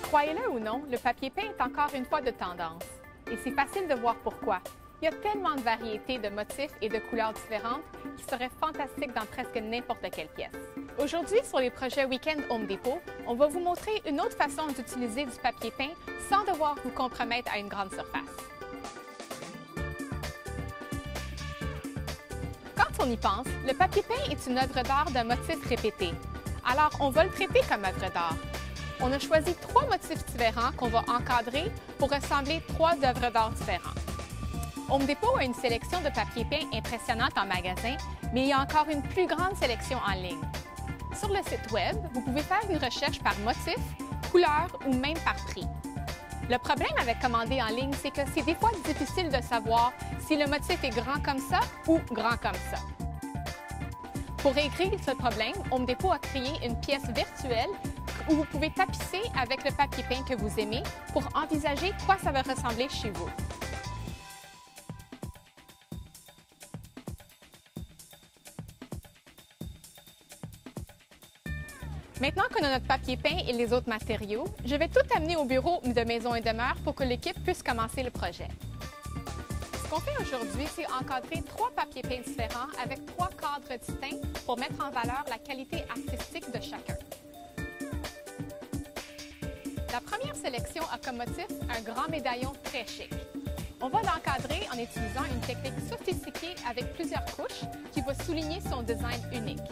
Croyez-le ou non, le papier peint est encore une fois de tendance. Et c'est facile de voir pourquoi. Il y a tellement de variétés de motifs et de couleurs différentes qui seraient fantastiques dans presque n'importe quelle pièce. Aujourd'hui, sur les projets Week-end Home Depot, on va vous montrer une autre façon d'utiliser du papier peint sans devoir vous compromettre à une grande surface. Quand on y pense, le papier peint est une œuvre d'art d'un motif répété. Alors, on va le traiter comme œuvre d'art. On a choisi 3 motifs différents qu'on va encadrer pour ressembler 3 œuvres d'art différentes. Home Depot a une sélection de papier peint impressionnante en magasin, mais il y a encore une plus grande sélection en ligne. Sur le site Web, vous pouvez faire une recherche par motif, couleur ou même par prix. Le problème avec commander en ligne, c'est que c'est des fois difficile de savoir si le motif est grand comme ça ou grand comme ça. Pour régler ce problème, Home Depot a créé une pièce virtuelle où vous pouvez tapisser avec le papier peint que vous aimez pour envisager quoi ça va ressembler chez vous. Maintenant qu'on a notre papier peint et les autres matériaux, je vais tout amener au bureau de Maison et Demeure pour que l'équipe puisse commencer le projet. Ce qu'on fait aujourd'hui, c'est encadrer 3 papiers peints différents avec 3 cadres distincts pour mettre en valeur la qualité artistique de chacun. La première sélection a comme motif un grand médaillon très chic. On va l'encadrer en utilisant une technique sophistiquée avec plusieurs couches qui va souligner son design unique.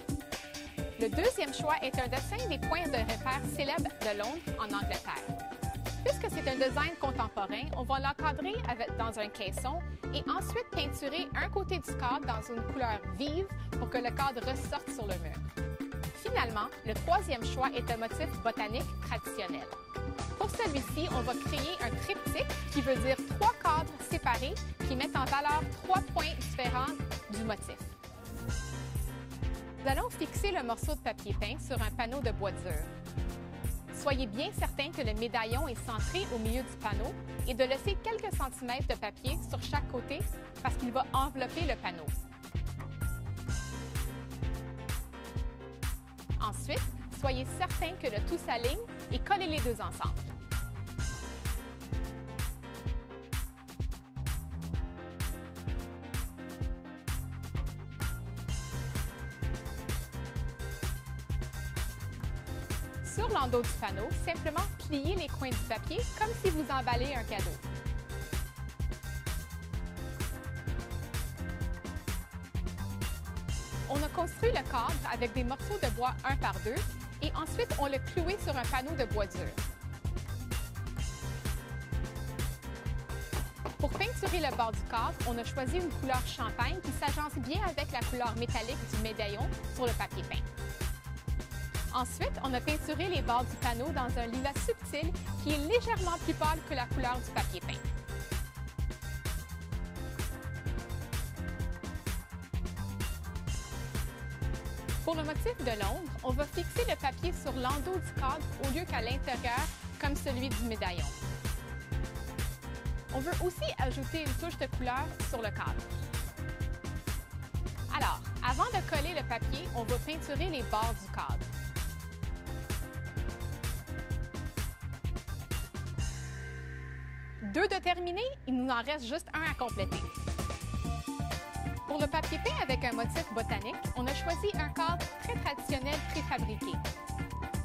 Le deuxième choix est un dessin des points de repère célèbres de Londres en Angleterre. Puisque c'est un design contemporain, on va l'encadrer dans un caisson et ensuite peinturer un côté du cadre dans une couleur vive pour que le cadre ressorte sur le mur. Finalement, le troisième choix est un motif botanique traditionnel. Pour celui-ci, on va créer un triptyque qui veut dire 3 cadres séparés qui mettent en valeur 3 points différents du motif. Nous allons fixer le morceau de papier peint sur un panneau de bois dur. Soyez bien certain que le médaillon est centré au milieu du panneau et de laisser quelques centimètres de papier sur chaque côté parce qu'il va envelopper le panneau. Ensuite, soyez certain que le tout s'aligne et collez les deux ensemble. Sur l'endos du panneau, simplement pliez les coins du papier comme si vous emballez un cadeau. On a construit le cadre avec des morceaux de bois 1 par 2 et ensuite on l'a cloué sur un panneau de bois dur. Pour peinturer le bord du cadre, on a choisi une couleur champagne qui s'agence bien avec la couleur métallique du médaillon sur le papier peint. Ensuite, on a peinturé les bords du panneau dans un lilas subtil qui est légèrement plus pâle que la couleur du papier peint. Pour le motif de Londres, on va fixer le papier sur l'endos du cadre au lieu qu'à l'intérieur, comme celui du médaillon. On veut aussi ajouter une touche de couleur sur le cadre. Alors, avant de coller le papier, on va peinturer les bords du cadre. Deux de terminés, il nous en reste juste un à compléter. Pour le papier peint avec un motif botanique, on a choisi un cadre très traditionnel préfabriqué.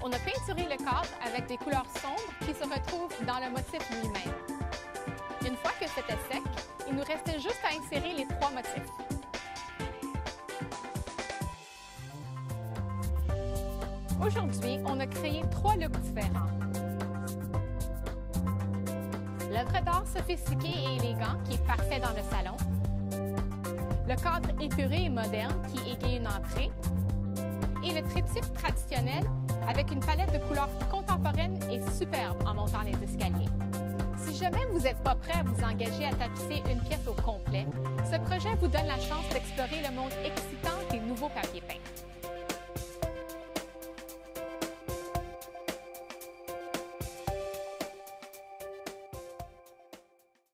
On a peinturé le cadre avec des couleurs sombres qui se retrouvent dans le motif lui-même. Une fois que c'était sec, il nous restait juste à insérer les 3 motifs. Aujourd'hui, on a créé 3 looks différents. L'œuvre d'art sophistiqué et élégant qui est parfait dans le salon. Le cadre épuré et moderne qui égaye une entrée. Et le triptyque traditionnel avec une palette de couleurs contemporaines et superbe en montant les escaliers. Si jamais vous n'êtes pas prêt à vous engager à tapisser une pièce au complet, ce projet vous donne la chance d'explorer le monde excitant des nouveaux papiers peints.